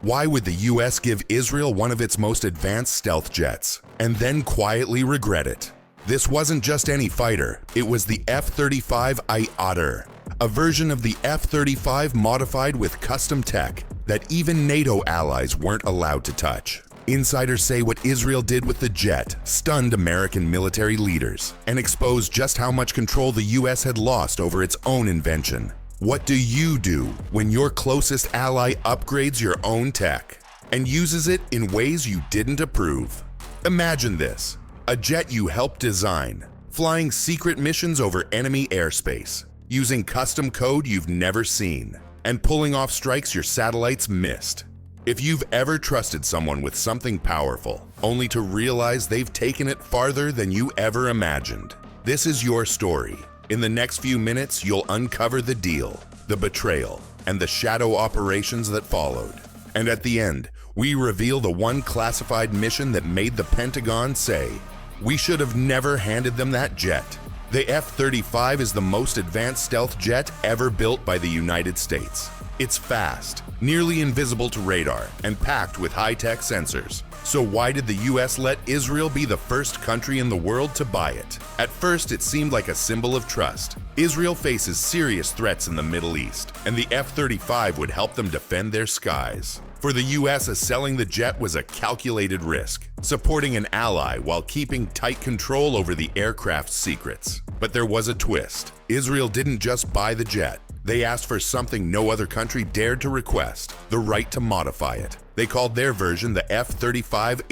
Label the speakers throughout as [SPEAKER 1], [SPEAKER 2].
[SPEAKER 1] Why would the US give Israel one of its most advanced stealth jets, and then quietly regret it? This wasn't just any fighter, it was the F-35 Otter, a version of the F-35 modified with custom tech that even NATO allies weren't allowed to touch. Insiders say what Israel did with the jet stunned American military leaders and exposed just how much control the US had lost over its own invention. What do you do when your closest ally upgrades your own tech and uses it in ways you didn't approve? Imagine this: a jet you helped design, flying secret missions over enemy airspace, using custom code you've never seen, and pulling off strikes your satellites missed. If you've ever trusted someone with something powerful, only to realize they've taken it farther than you ever imagined, this is your story. In the next few minutes, you'll uncover the deal, the betrayal, and the shadow operations that followed. And at the end, we reveal the one classified mission that made the Pentagon say, "We should have never handed them that jet." The F-35 is the most advanced stealth jet ever built by the United States. It's fast, nearly invisible to radar, and packed with high-tech sensors. So why did the US let Israel be the first country in the world to buy it? At first, it seemed like a symbol of trust. Israel faces serious threats in the Middle East, and the F-35 would help them defend their skies. For the US, selling the jet was a calculated risk, supporting an ally while keeping tight control over the aircraft's secrets. But there was a twist. Israel didn't just buy the jet. They asked for something no other country dared to request: the right to modify it. They called their version the F-35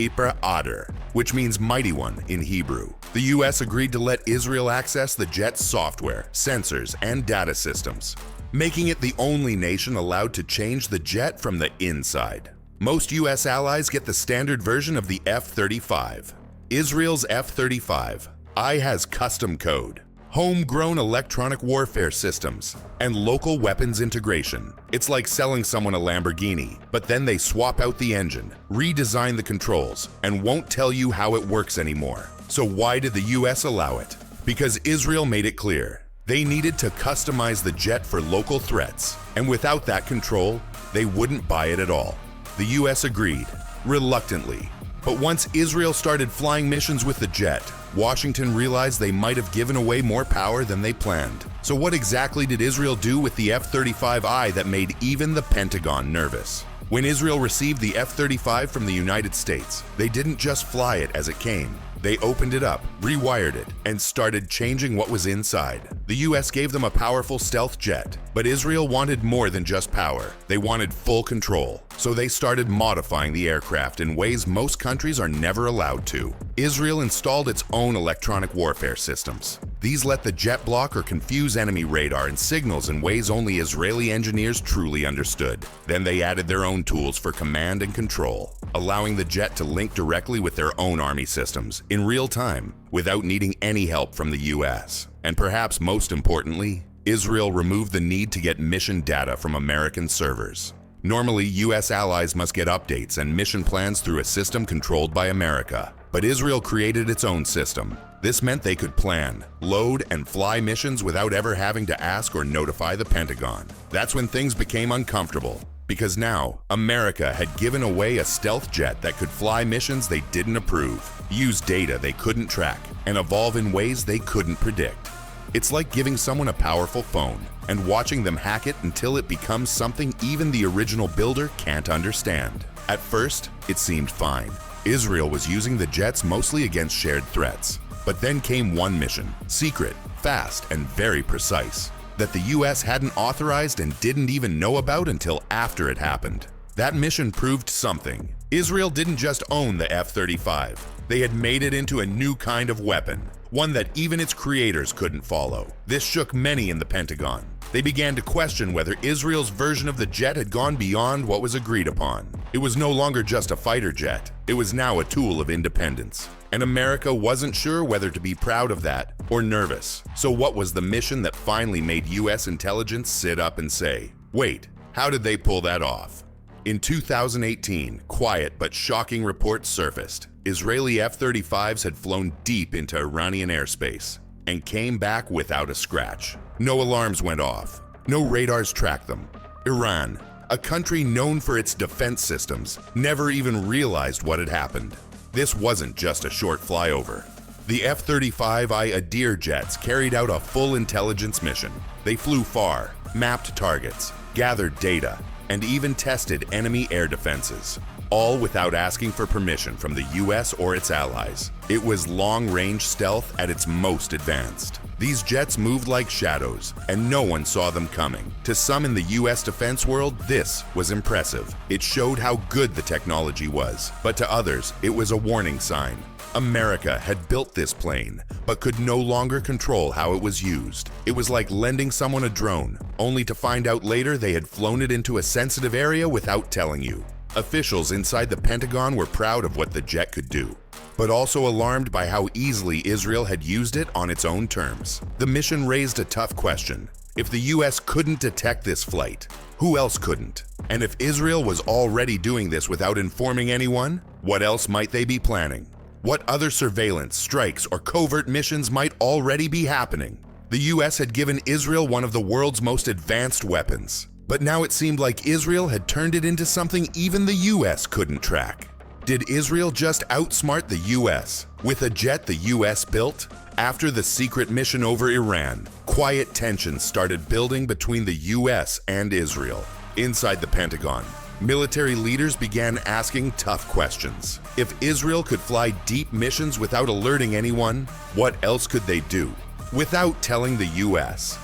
[SPEAKER 1] Otter, which means mighty one in Hebrew. The US agreed to let Israel access the jet's software, sensors, and data systems, making it the only nation allowed to change the jet from the inside. Most US allies get the standard version of the F-35. Israel's F-35I has custom code, homegrown electronic warfare systems, and local weapons integration. It's like selling someone a Lamborghini, but then they swap out the engine, redesign the controls, and won't tell you how it works anymore. So why did the US allow it? Because Israel made it clear they needed to customize the jet for local threats, and without that control, they wouldn't buy it at all. The US agreed, reluctantly. But once Israel started flying missions with the jet, Washington realized they might have given away more power than they planned. So what exactly did Israel do with the F-35I that made even the Pentagon nervous? When Israel received the F-35 from the United States, they didn't just fly it as it came. They opened it up, rewired it, and started changing what was inside. The US gave them a powerful stealth jet, but Israel wanted more than just power. They wanted full control. So they started modifying the aircraft in ways most countries are never allowed to. Israel installed its own electronic warfare systems. These let the jet block or confuse enemy radar and signals in ways only Israeli engineers truly understood. Then they added their own tools for command and control, allowing the jet to link directly with their own army systems in real time without needing any help from the US. And perhaps most importantly, Israel removed the need to get mission data from American servers. Normally, US allies must get updates and mission plans through a system controlled by America. But Israel created its own system. This meant they could plan, load, and fly missions without ever having to ask or notify the Pentagon. That's when things became uncomfortable, because now America had given away a stealth jet that could fly missions they didn't approve, use data they couldn't track, and evolve in ways they couldn't predict. It's like giving someone a powerful phone and watching them hack it until it becomes something even the original builder can't understand. At first, it seemed fine. Israel was using the jets mostly against shared threats. But then came one mission, secret, fast, and very precise, that the US hadn't authorized and didn't even know about until after it happened. That mission proved something. Israel didn't just own the F-35. They had made it into a new kind of weapon, one that even its creators couldn't follow. This shook many in the Pentagon. They began to question whether Israel's version of the jet had gone beyond what was agreed upon. It was no longer just a fighter jet. It was now a tool of independence. And America wasn't sure whether to be proud of that or nervous. So what was the mission that finally made US intelligence sit up and say, wait, how did they pull that off? In 2018, quiet but shocking reports surfaced. Israeli F-35s had flown deep into Iranian airspace and came back without a scratch. No alarms went off. No radars tracked them. Iran, A country known for its defense systems never even realized what had happened. This wasn't just a short flyover. The F-35I Adair jets carried out a full intelligence mission. They flew far, mapped targets, gathered data, and even tested enemy air defenses, all without asking for permission from the US or its allies. It was long-range stealth at its most advanced. These jets moved like shadows, and no one saw them coming. To some in the US defense world, this was impressive. It showed how good the technology was, but to others, it was a warning sign. America had built this plane, but could no longer control how it was used. It was like lending someone a drone, only to find out later they had flown it into a sensitive area without telling you. Officials inside the Pentagon were proud of what the jet could do, but also alarmed by how easily Israel had used it on its own terms. The mission raised a tough question. If the US couldn't detect this flight, who else couldn't? And if Israel was already doing this without informing anyone, what else might they be planning? What other surveillance, strikes, or covert missions might already be happening? The US had given Israel one of the world's most advanced weapons, but now it seemed like Israel had turned it into something even the US couldn't track. Did Israel just outsmart the US with a jet the US built? After the secret mission over Iran, quiet tensions started building between the US and Israel. Inside the Pentagon, military leaders began asking tough questions. If Israel could fly deep missions without alerting anyone, what else could they do? Without telling the US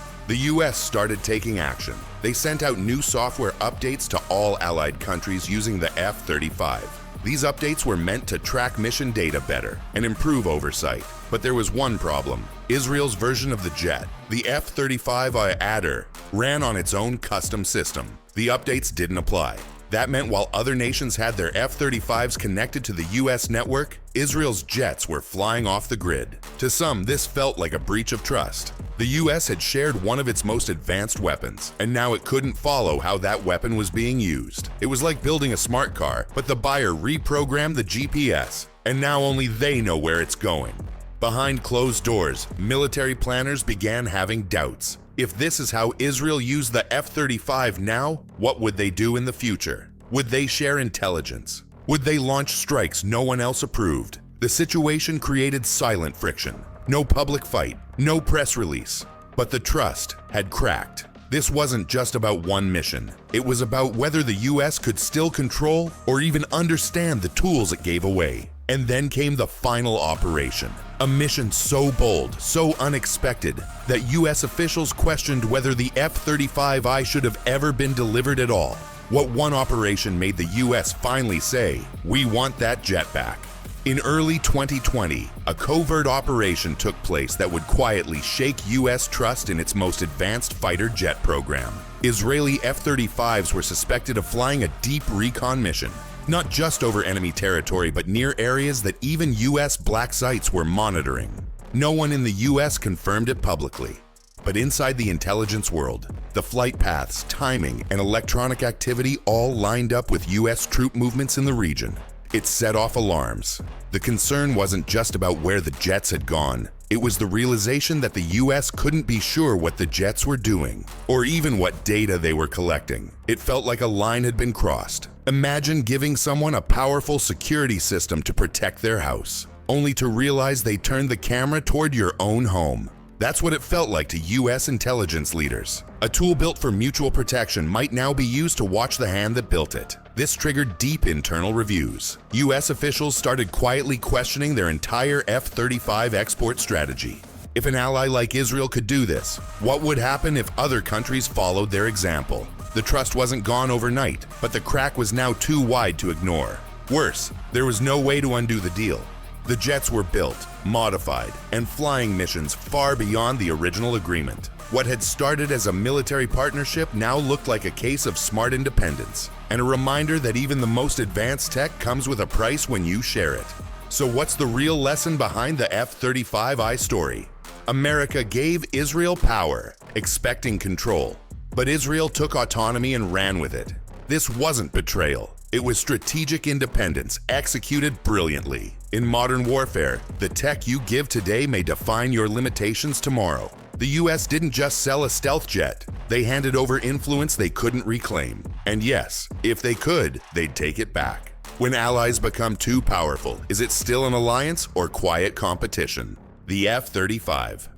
[SPEAKER 1] started taking action. They sent out new software updates to all allied countries using the F-35. These updates were meant to track mission data better and improve oversight. But there was one problem. Israel's version of the jet, the F-35I Adair, ran on its own custom system. The updates didn't apply. That meant while other nations had their F-35s connected to the US network, Israel's jets were flying off the grid. To some, this felt like a breach of trust. The US had shared one of its most advanced weapons, and now it couldn't follow how that weapon was being used. It was like building a smart car, but the buyer reprogrammed the GPS, and now only they know where it's going. Behind closed doors, military planners began having doubts. If this is how Israel used the F-35 now, what would they do in the future? Would they share intelligence? Would they launch strikes no one else approved? The situation created silent friction. No public fight, no press release. But the trust had cracked. This wasn't just about one mission. It was about whether the US could still control or even understand the tools it gave away. And then came the final operation. A mission so bold, so unexpected, that US officials questioned whether the F-35I should have ever been delivered at all. What one operation made the US finally say, "We want that jet back." In early 2020, a covert operation took place that would quietly shake US trust in its most advanced fighter jet program. Israeli F-35s were suspected of flying a deep recon mission, not just over enemy territory, but near areas that even US black sites were monitoring. No one in the US confirmed it publicly. But inside the intelligence world, the flight paths, timing, and electronic activity all lined up with US troop movements in the region. It set off alarms. The concern wasn't just about where the jets had gone. It was the realization that the US couldn't be sure what the jets were doing, or even what data they were collecting. It felt like a line had been crossed. Imagine giving someone a powerful security system to protect their house, only to realize they turned the camera toward your own home. That's what it felt like to US intelligence leaders. A tool built for mutual protection might now be used to watch the hand that built it. This triggered deep internal reviews. US officials started quietly questioning their entire F-35 export strategy. If an ally like Israel could do this, what would happen if other countries followed their example? The trust wasn't gone overnight, but the crack was now too wide to ignore. Worse, there was no way to undo the deal. The jets were built, modified, and flying missions far beyond the original agreement. What had started as a military partnership now looked like a case of smart independence, and a reminder that even the most advanced tech comes with a price when you share it. So what's the real lesson behind the F-35I story? America gave Israel power, expecting control, but Israel took autonomy and ran with it. This wasn't betrayal. It was strategic independence executed brilliantly. In modern warfare, the tech you give today may define your limitations tomorrow. The US didn't just sell a stealth jet, they handed over influence they couldn't reclaim. And yes, if they could, they'd take it back. When allies become too powerful, is it still an alliance or quiet competition? The F-35.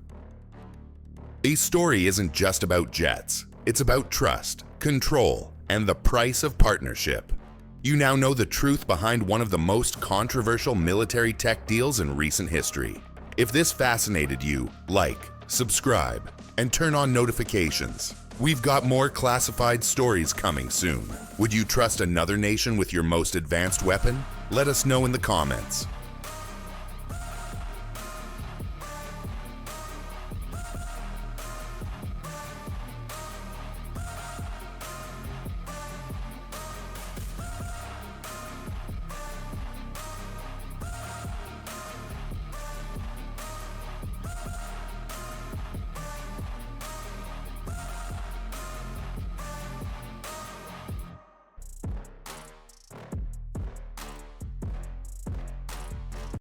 [SPEAKER 1] A story isn't just about jets. It's about trust, control, and the price of partnership. You now know the truth behind one of the most controversial military tech deals in recent history. If this fascinated you, like, subscribe, and turn on notifications. We've got more classified stories coming soon. Would you trust another nation with your most advanced weapon? Let us know in the comments.